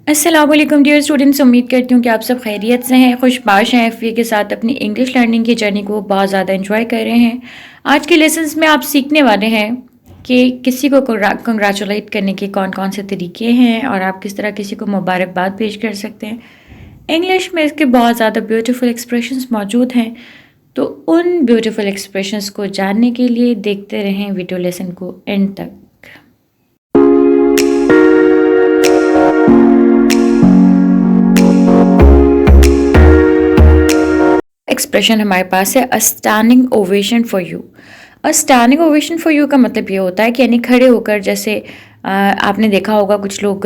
अस्सलाम वालेकुम dear students, उम्मीद करती हूँ कि आप सब खैरियत से हैं, खुशबाश हैं, एफवी के साथ अपनी इंग्लिश लर्निंग की जर्नी को बहुत ज़्यादा एंजॉय कर रहे हैं। आज के लेसन्स में आप सीखने वाले हैं कि किसी को कंग्रेचुलेट करने के कौन कौन से तरीके हैं और आप किस तरह किसी को मुबारकबाद पेश कर सकते हैं। इंग्लिश में इसके बहुत ज़्यादा ब्यूटीफुल एक्सप्रेशंस मौजूद हैं, तो उन ब्यूटीफुल एक्सप्रेशंस को जानने के लिए देखते रहें वीडियो लेसन को एंड तक। एक्सप्रेशन हमारे पास है अ standing ovation for you. A standing ovation for you का मतलब ये होता है कि यानी खड़े होकर, जैसे आपने देखा होगा कुछ लोग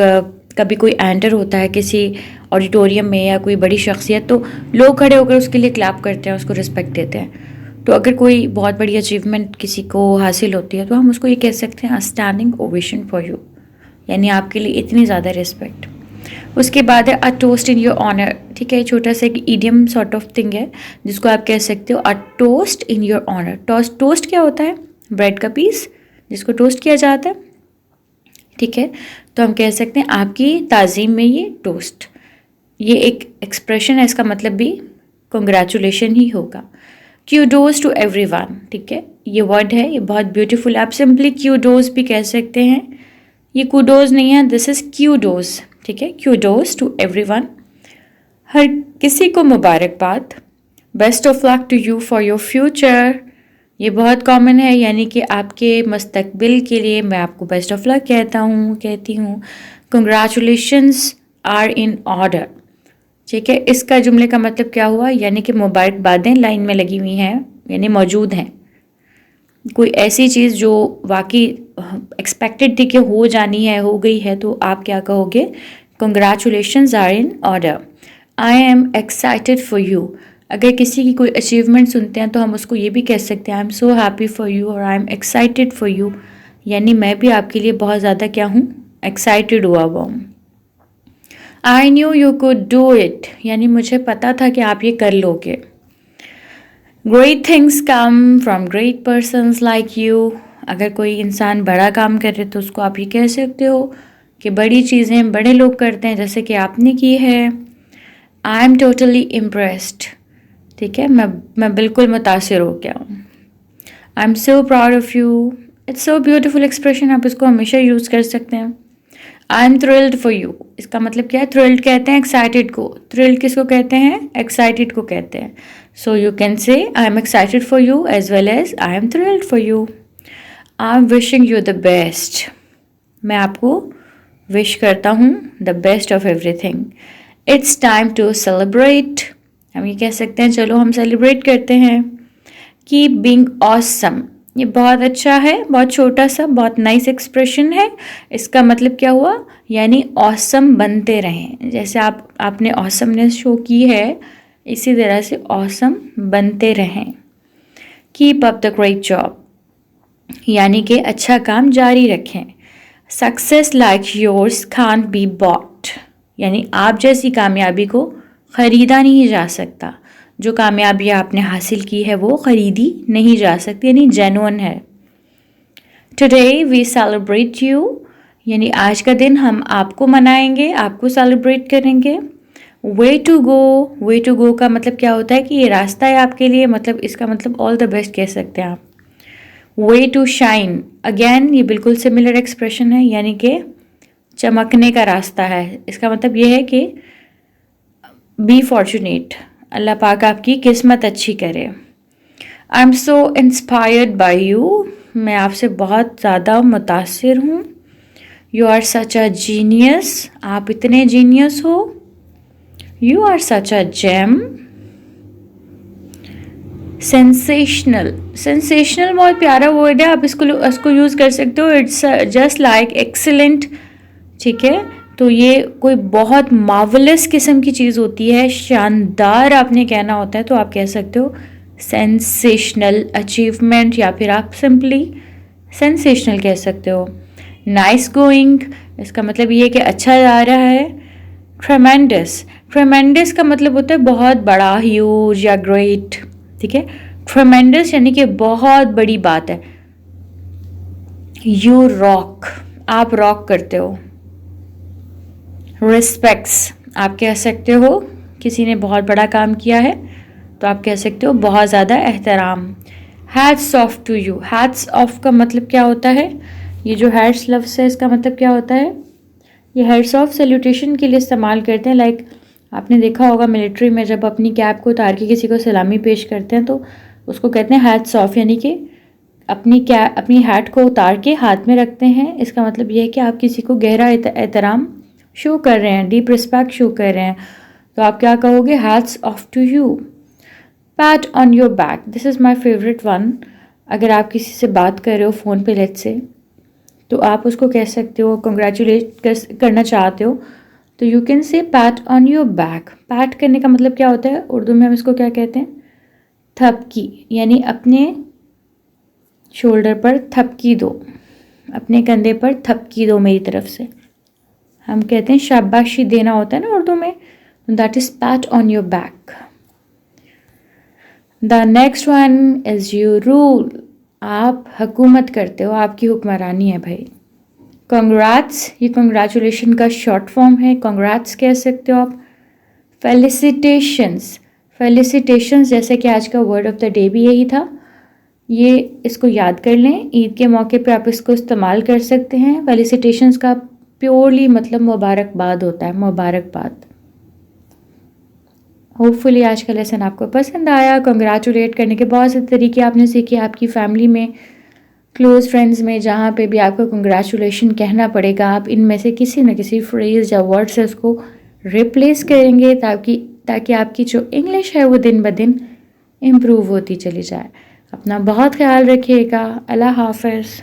कभी कोई एंटर होता है किसी ऑडिटोरियम में या कोई बड़ी शख्सियत, तो लोग खड़े होकर उसके लिए क्लैप करते हैं, उसको रिस्पेक्ट देते हैं। तो अगर कोई बहुत बड़ी अचीवमेंट किसी को हासिल होती है तो हम उसको ये कह सकते हैं a standing ovation for you, यानी आपके लिए इतनी ज़्यादा रिस्पेक्ट। उसके बाद है a toast in your honour. ठीक है, छोटा सा एक ईडियम सॉर्ट ऑफ थिंग है जिसको आप कह सकते हो a toast in your honour. Toast क्या होता है? ब्रेड का पीस जिसको टोस्ट किया जाता है। ठीक है, तो हम कह सकते हैं आपकी ताज़ीम में ये टोस्ट। ये एक एक्सप्रेशन है, इसका मतलब भी कंग्रेचुलेशन ही होगा। Kudos to everyone. ठीक है, ये वर्ड है, ये बहुत ब्यूटीफुल है। आप सिंपली क्यूडोज भी कह सकते हैं, ये कूडोज नहीं है, दिस इज़ क्यूडोज। ठीक है, क्यूडोज टू एवरीवन, हर किसी को मुबारकबाद। Best of luck to you for your future, ये बहुत कॉमन है, यानी कि आपके मुस्तकबिल के लिए मैं आपको बेस्ट ऑफ लक कहती हूँ। Congratulations are in order. ठीक है, इसका जुमले का मतलब क्या हुआ? यानी कि मुबारकबादें लाइन में लगी हुई हैं, यानी मौजूद हैं। कोई ऐसी चीज़ जो वाकई एक्सपेक्टेड थी कि हो जानी है, हो गई है, तो आप क्या कहोगे? Congratulations are in order. I am excited for you. अगर किसी की कोई अचीवमेंट सुनते हैं तो हम उसको ये भी कह सकते हैं I am so happy for you और I am excited for you, यानी मैं भी आपके लिए बहुत ज़्यादा क्या हूँ? एक्साइटेड हुआ हूँ। I knew you could do it, यानी मुझे पता था कि आप ये कर लोगे। Great things come from great persons like you. अगर कोई इंसान बड़ा काम कर रहे तो उसको आप ये कह सकते हो कि बड़ी चीज़ें बड़े लोग करते हैं, जैसे कि आपने की है। I am totally impressed. ठीक है, मैं बिल्कुल मुतासिर हो गया हूँ। आई am so proud of you, it's so beautiful expression, आप इसको हमेशा यूज़ कर सकते हैं। I am thrilled for you, इसका मतलब क्या है? थ्रिल्ड कहते हैं एक्साइटेड को, थ्रिल्ड किसको कहते हैं? एक्साइटेड को कहते हैं। सो you can say I am excited for you as well as I am thrilled for you. I am wishing you the best, मैं आपको विश करता हूँ the best of everything. It's time to celebrate, हम ये कह सकते हैं चलो हम सेलिब्रेट करते हैं। कीप बीइंग ऑसम, ये बहुत अच्छा है, बहुत छोटा सा बहुत नाइस एक्सप्रेशन है। इसका मतलब क्या हुआ? यानी ऑसम बनते रहें, जैसे आपने ऑसमनेस शो की है, इसी तरह से ऑसम बनते रहें। Keep up the great job, यानी कि अच्छा काम जारी रखें। Success like yours can't be bought, यानी आप जैसी कामयाबी को ख़रीदा नहीं जा सकता। जो कामयाबी आपने हासिल की है वो ख़रीदी नहीं जा सकती, यानी जेन्युइन है। टुडे वी सेलिब्रेट यू, यानी आज का दिन हम आपको मनाएंगे, आपको सेलिब्रेट करेंगे। वे टू गो का मतलब क्या होता है कि ये रास्ता है आपके लिए, मतलब इसका मतलब ऑल द बेस्ट कह सकते हैं आप। वे टू शाइन, अगेन ये बिल्कुल सिमिलर एक्सप्रेशन है, यानी कि चमकने का रास्ता है। इसका मतलब ये है कि बी फॉर्चुनेट, अल्लाह पाक आपकी किस्मत अच्छी करे। I am so inspired by you, मैं आपसे बहुत ज़्यादा मुतासिर हूँ। You are such a genius, आप इतने जीनियस हो। You are such a gem. Sensational, sensational बहुत प्यारा वर्ड है, आप इसको यूज़ कर सकते हो। It's just like excellent. ठीक है, तो ये कोई बहुत मार्वलस किस्म की चीज़ होती है, शानदार आपने कहना होता है तो आप कह सकते हो सेंसेशनल अचीवमेंट, या फिर आप सिंपली सेंसेशनल कह सकते हो। नाइस गोइंग, इसका मतलब ये है कि अच्छा जा रहा है। ट्रेमेंडस, ट्रेमेंडस का मतलब होता है बहुत बड़ा, ह्यूज या ग्रेट। ठीक है, ट्रेमेंडस यानी कि बहुत बड़ी बात है। यू रॉक, आप रॉक करते हो। रिस्पेक्ट्स, आप कह सकते हो किसी ने बहुत बड़ा काम किया है तो आप कह सकते हो बहुत ज़्यादा एहतराम। Hats off to you, hats off का मतलब क्या होता है? ये जो हैट्स लफ्ज़ है इसका मतलब क्या होता है? ये हैट्स ऑफ सैल्यूटेशन के लिए इस्तेमाल करते हैं। लाइक आपने देखा होगा मिलिट्री में जब अपनी कैप को उतार के किसी को सलामी पेश करते हैं तो उसको कहते हैं हैट्स ऑफ, यानी कि अपनी हैट को उतार के हाथ में रखते हैं। इसका मतलब ये है कि आप किसी को गहरा एहतराम शो कर रहे हैं, डीप रिस्पेक्ट शो कर रहे हैं। तो आप क्या कहोगे? Hats off to you. Pat on your back, this is my favourite one. अगर आप किसी से बात कर रहे हो फ़ोन पे लेट से, तो आप उसको कह सकते हो, कंग्रेचुलेट करना चाहते हो तो यू कैन से PAT on your back. PAT करने का मतलब क्या होता है? उर्दू में हम इसको क्या कहते हैं? थपकी, यानी अपने शोल्डर पर थपकी दो, अपने कंधे पर थपकी दो मेरी तरफ से। हम कहते हैं शाबाशी देना होता है ना उर्दू में, that is PAT on your back. The next one is you rule, आप हुकूमत करते हो, आपकी हुक्मरानी है भाई। कंग्रेट्स, ये कंग्रेचुलेशन का शॉर्ट फॉर्म है, कंग्रेट्स कह सकते हो आप। फेलिसिटेशंस, फेलिसिटेशंस जैसे कि आज का वर्ड ऑफ द डे भी यही था, ये इसको याद कर लें। ईद के मौके पे आप इसको इस्तेमाल कर सकते हैं। फेलिसिटेशंस का प्योरली मतलब मुबारकबाद होता है, मुबारकबाद। होपफुली आज का लेसन आपको पसंद आया। कंग्रेचुलेट करने के बहुत से तरीके आपने सीखे। आपकी फैमिली में, क्लोज फ्रेंड्स में, जहाँ पे भी आपको कंग्रेचुलेशन कहना पड़ेगा, आप इनमें से किसी न किसी फ्रेज़ या वर्ड से उसको रिप्लेस करेंगे ताकि आपकी जो इंग्लिश है वो दिन ब दिन इम्प्रूव होती चली जाए। अपना बहुत ख्याल रखिएगा। अल्लाह हाफ़िज़।